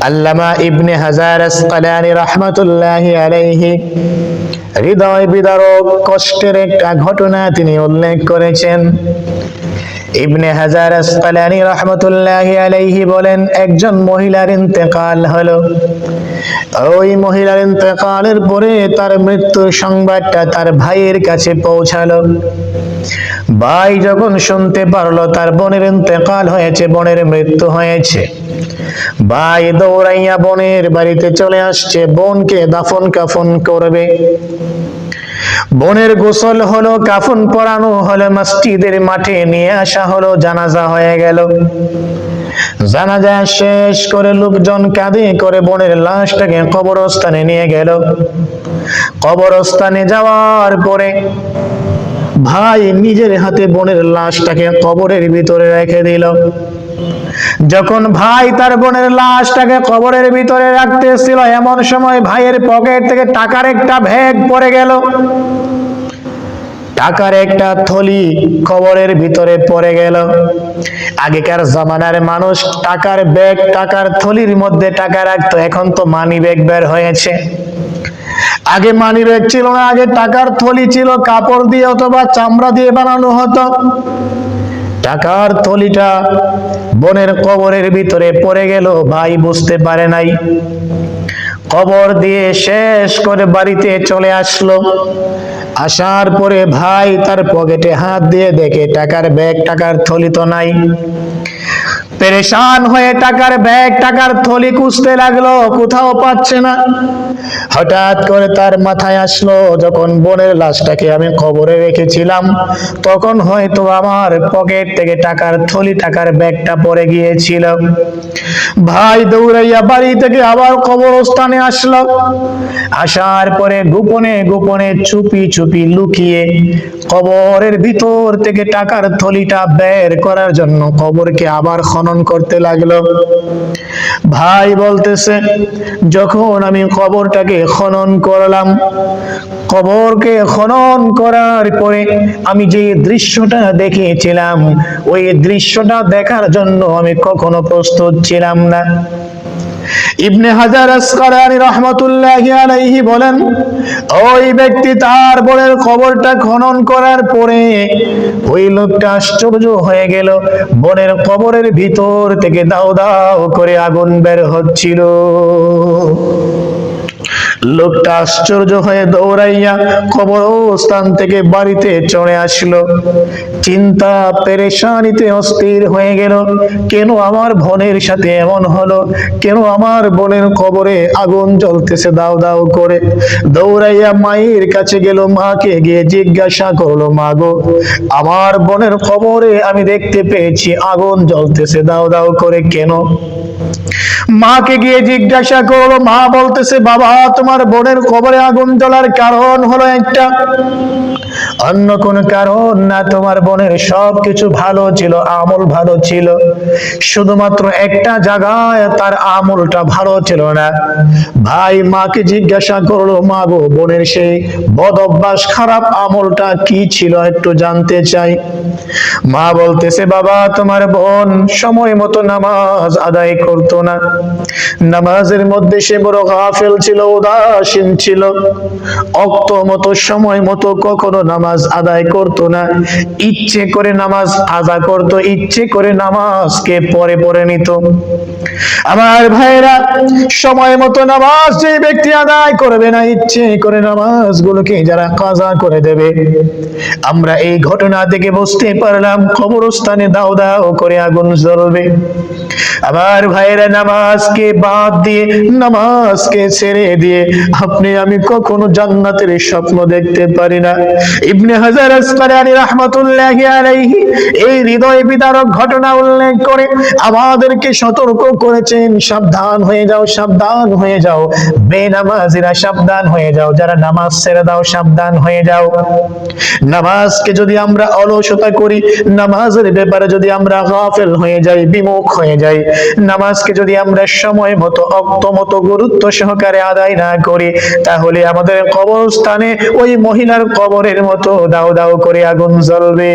আল্লামা ইবনে হাজার আসকালানী রাহমাতুল্লাহি আলাইহি হৃদয় বিদারক কষ্টের একটা ঘটনা তিনি উল্লেখ করেছেন। ইবনে হাজার আসকালানী রাহমাতুল্লাহি আলাইহি বলেন, একজন মহিলার ইন্তেকাল হলো। ওই মহিলার ইন্তেকালের পরে তার মৃত্যুর সংবাদটা তার ভাইয়ের কাছে পৌঁছালো। ভাই যখন শুনতে পারলো তার বোনের ইন্তেকাল হয়েছে, বোনের মৃত্যু হয়েছে, ভাই দৌড়াইয়া বোনের বাড়িতে চলে আসছে, বোনকে দাফন কাফন করবে। বোনের গোসল হলো, কাফন পরানো হলো, মসজিদের মাঠে নিয়ে আসা হলো, জানাজা হয়ে গেল। জানাজা শেষ করে লোকজন কাঁধে করে বোনের লাশটাকে কবরস্থানে নিয়ে গেল। কবরস্থানে যাওয়ার পরে ভাই নিজের হাতে বোনের লাশটাকে কবরের ভিতরে রেখে দিল। যখন ভাই তার বোনের লাশটাকে কবরের ভিতরে রাখতেছিল, এমন সময় ভাইয়ের পকেট থেকে টাকার একটা ব্যাগ পড়ে গেল। টাকার একটা থলি কবরের ভিতরে পড়ে গেল। আগেকার জামানার মানুষ টাকার ব্যাগ, টাকার থলির মধ্যে টাকা রাখতো, এখন তো মানি ব্যাগ বের হয়েছে। আগে মানি ব্যাগ ছিল না, আগে টাকার থলি ছিল, কাপড় দিয়ে অথবা চামড়া দিয়ে বানানো হতো। টাকার থলিটা বোনের কবরের ভিতরে পড়ে গেল, ভাই বুঝতে পারে নাই। কবর দিয়ে শেষ করে বাড়িতে চলে আসলো। আসার পরে ভাই তার পকেটে হাত দিয়ে দেখে টাকার ব্যাগ, টাকার থলি তো নাই। পেরেশান হয়ে টাকার ব্যাগ, টাকার থলি খুঁজতে লাগলো, কোথাও পাচ্ছে না। হঠাৎ করে তার মাথায় আসলো, যখন বোনের লাশটাকে আমি কবরে রেখেছিলাম তখন হয়তো আমার পকেট থেকে টাকার থলি, টাকার ব্যাগটা পড়ে গিয়েছিল। ভাই দৌড়াইয়া বাড়ি থেকে আবার কবরস্থানে আসলো। আসার পরে গোপনে গোপনে চুপি চুপি লুকিয়ে কবরের ভিতর থেকে টাকার থলিটা বের করার জন্য কবরকে আবার খনন করতে লাগলো। ভাই বলতেছে, যখন আমি কবরটাকে খনন করলাম, কবরকে খনন করার পরে আমি যে দৃশ্যটা দেখেছিলাম, ওই দৃশ্যটা দেখার জন্য আমি কখনো প্রস্তুত ছিলাম না। ইবনে হাজার আসকালানী রাহমাতুল্লাহি আলাইহি বলেন, ওই ব্যক্তি তার বোনের কবরটা খনন করার পরে ওই লোকটা আশ্চর্য হয়ে গেল। বোনের কবরের ভিতর থেকে দাও দাও করে আগুন বের হচ্ছিল। লোকটা আশ্চর্য হয়ে দৌড়াইয়া কবরস্থান থেকে বাড়িতে চলে আসলো। চিন্তা পেরেশানিতে অস্থির হয়ে গেল, কেন আমার বোনের সাথে এমন হলো, কেন আমার বোনের কবরে আগুন জ্বলতেছে দাও দাও করে। দৌড়াইয়া মায়ের কাছে গেল, মাকে গিয়ে জিজ্ঞাসা করলো, মা গো, আমার বোনের কবরে আমি দেখতে পেয়েছি আগুন জ্বলতেছে দাও দাও করে, কেন? মাকে গিয়ে জিজ্ঞাসা করলো, মা বলতেছে, বাবা, তোমার বোনের কবরে আগুন জ্বলার কারণ হলো একটা, অন্য কোন কারণ না। তোমার বোনের সবকিছু ভালো ছিল, আমল ভালো ছিল, শুধুমাত্র একটা জায়গায় তার আমলটা ভালো ছিল না। ভাই মাকে জিজ্ঞাসা করলো, মা গো, বোনের সেই বদ অভ্যাস, খারাপ আমলটা কি ছিল, একটু জানতে চাই। মা বলতেছে, বাবা, তোমার বোন সময় মতো নামাজ আদায় করতো না, নামাজের মধ্যে সে বড় গাফেল ছিল, উদাসীন ছিল, অক্ত মতো সময় মতো কখনো নামাজ আদায় করতো না, ইচ্ছে করে নামাজ আদা করতো, ইচ্ছে করে নামাজকে পরে পরে নিত। আমার ভাইরা, সময় মতো নামাজ যে ব্যক্তি আদায় করবে না, ইচ্ছে করে নামাজগুলোকে যারা কাজা করে দেবে, আমরা এই ঘটনা থেকে বুঝতে পারলাম কবরস্থানে দাও দাও করে আগুন জ্বলবে। আমার ভাইরা, নামাজকে বাদ দিয়ে, নামাজকে ছেড়ে দিয়ে আপনি আমি কখনো জান্নাতের স্বপ্ন দেখতে পারি না। ইবনে হাজার আসকালানী রাহমাতুল্লাহি আলাইহি এই হৃদয় বিদারক ঘটনা উল্লেখ করে আমাদেরকে সতর্ক করেছেন, সাবধান হয়ে যাও, সাবধান হয়ে যাও, বেনামাজিরা সাবধান হয়ে যাও, যারা নামাজ ছেড়ে দাও সাবধান হয়ে যাও। নামাজকে যদি আমরা অলসতা করি, নামাজের ব্যাপারে যদি আমরা গাফেল হয়ে যাই, বিমুখ হয়ে যাই, নামাজকে যদি আমরা সময় মতো, অক্ত মতো, গুরুত্ব সহকারে আদায় না করি, তাহলে আমাদের কবরস্থানে ওই মহিলার কবরের মতো দাও দাও করে আগুন জ্বলবে।